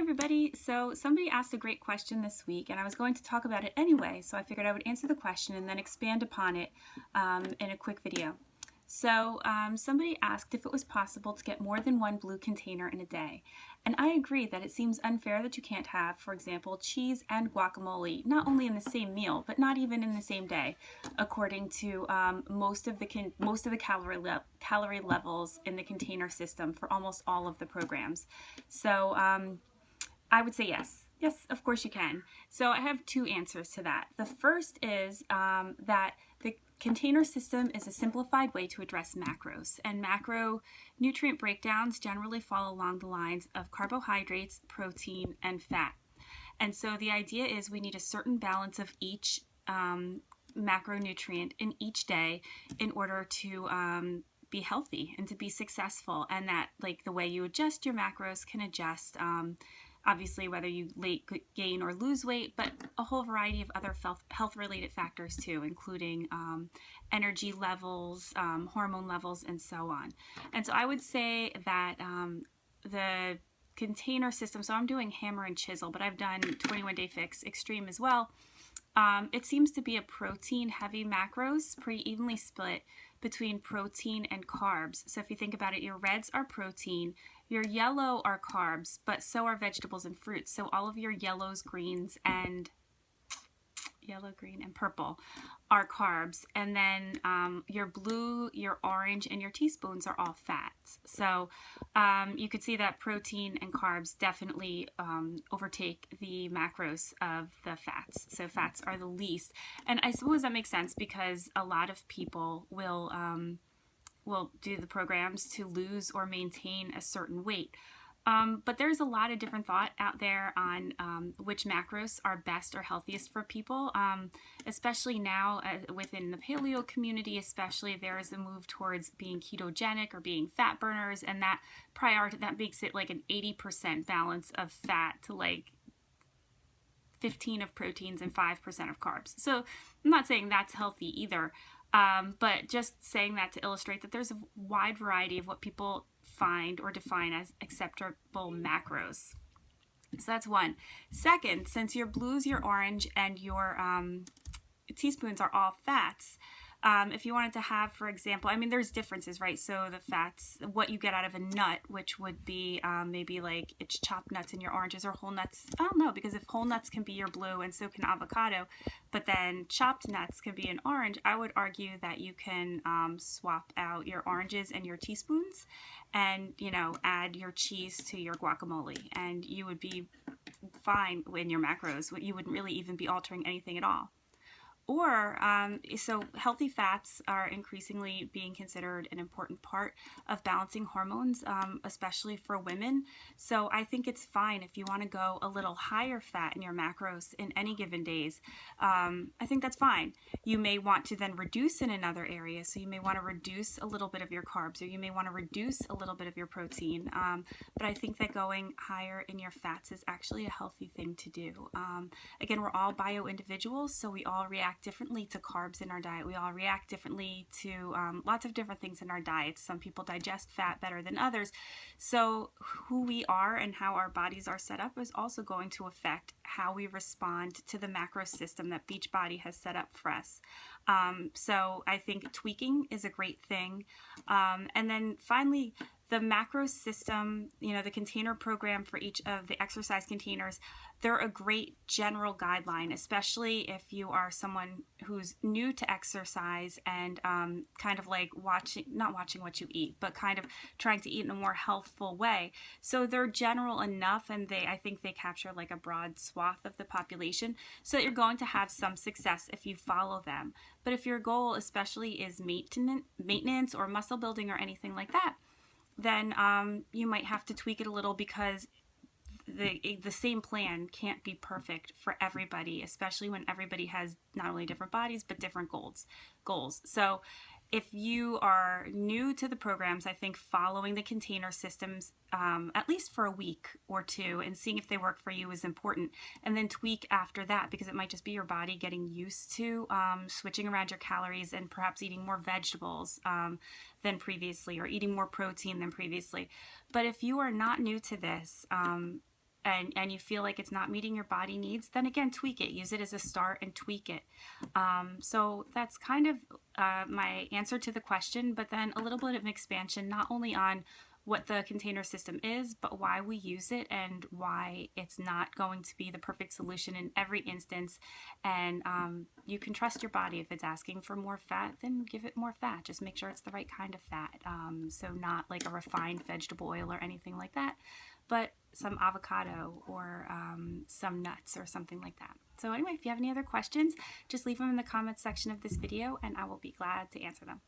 everybody. So somebody asked a great question this week and I was going to talk about it anyway, so I figured I would answer the question and then expand upon it in a quick video. So somebody asked if it was possible to get more than one blue container in a day. And I agree that it seems unfair that you can't have, for example, cheese and guacamole, not only in the same meal, but not even in the same day, according to most of the calorie levels in the container system for almost all of the programs. So I would say yes. Yes, of course you can. So I have two answers to that. The first is that the container system is a simplified way to address macros, and macronutrient breakdowns generally fall along the lines of carbohydrates, protein, and fat. And so the idea is we need a certain balance of each macronutrient in each day in order to be healthy and to be successful, and that like the way you adjust your macros can adjust obviously whether you gain or lose weight, but a whole variety of other health related factors too, including energy levels, hormone levels, and so on. And so I would say that the container system, so I'm doing hammer and chisel, but I've done 21 Day Fix Extreme as well. It seems to be a protein heavy macros, pretty evenly split between protein and carbs. So if you think about it, your reds are protein, your yellow are carbs, but so are vegetables and fruits. So all of your yellows, greens, and yellow, green, and purple are carbs. And then your blue, your orange, and your teaspoons are all fats. So you could see that protein and carbs definitely overtake the macros of the fats. So fats are the least. And I suppose that makes sense because a lot of people will do the programs to lose or maintain a certain weight. But there's a lot of different thought out there on which macros are best or healthiest for people, especially now within the paleo community. Especially there is a move towards being ketogenic or being fat burners, and that makes it like an 80% balance of fat to like 15 of proteins and 5% of carbs. So I'm not saying that's healthy either, but just saying that to illustrate that there's a wide variety of what people find or define as acceptable macros. So that's one. Second, since your blues, your orange, and your teaspoons are all fats, if you wanted to have, for example, I mean, there's differences, right? So the fats, what you get out of a nut, which would be maybe like it's chopped nuts in your oranges or whole nuts. I don't know, because if whole nuts can be your blue and so can avocado, but then chopped nuts can be an orange, I would argue that you can swap out your oranges and your teaspoons and, you know, add your cheese to your guacamole, and you would be fine in your macros. You wouldn't really even be altering anything at all. Or, so healthy fats are increasingly being considered an important part of balancing hormones, especially for women. So I think it's fine if you want to go a little higher fat in your macros in any given days. I think that's fine. You may want to then reduce in another area. So you may want to reduce a little bit of your carbs, or you may want to reduce a little bit of your protein. But I think that going higher in your fats is actually a healthy thing to do. Again, we're all bio individuals, so we all react differently to carbs in our diet. We all react differently to lots of different things in our diets. Some people digest fat better than others. So who we are and how our bodies are set up is also going to affect how we respond to the macro system that Beachbody has set up for us. So I think tweaking is a great thing. And then finally, the macro system, you know, the container program for each of the exercise containers, they're a great general guideline, especially if you are someone who's new to exercise and kind of like not watching what you eat, but kind of trying to eat in a more healthful way. So they're general enough, and I think they capture like a broad swath of the population, so that you're going to have some success if you follow them. But if your goal especially is maintenance or muscle building or anything like that, then you might have to tweak it a little, because the same plan can't be perfect for everybody, especially when everybody has not only different bodies but different goals. So if you are new to the programs, I think following the container systems at least for a week or two and seeing if they work for you is important, and then tweak after that, because it might just be your body getting used to switching around your calories and perhaps eating more vegetables than previously, or eating more protein than previously. But if you are not new to this, and you feel like it's not meeting your body needs, then again, tweak it. Use it as a start and tweak it. So that's kind of my answer to the question, but then a little bit of an expansion, not only on what the container system is, but why we use it and why it's not going to be the perfect solution in every instance. And you can trust your body. If it's asking for more fat, then give it more fat. Just make sure it's the right kind of fat. So not like a refined vegetable oil or anything like that, but some avocado or some nuts or something like that. So anyway, if you have any other questions, just leave them in the comments section of this video and I will be glad to answer them.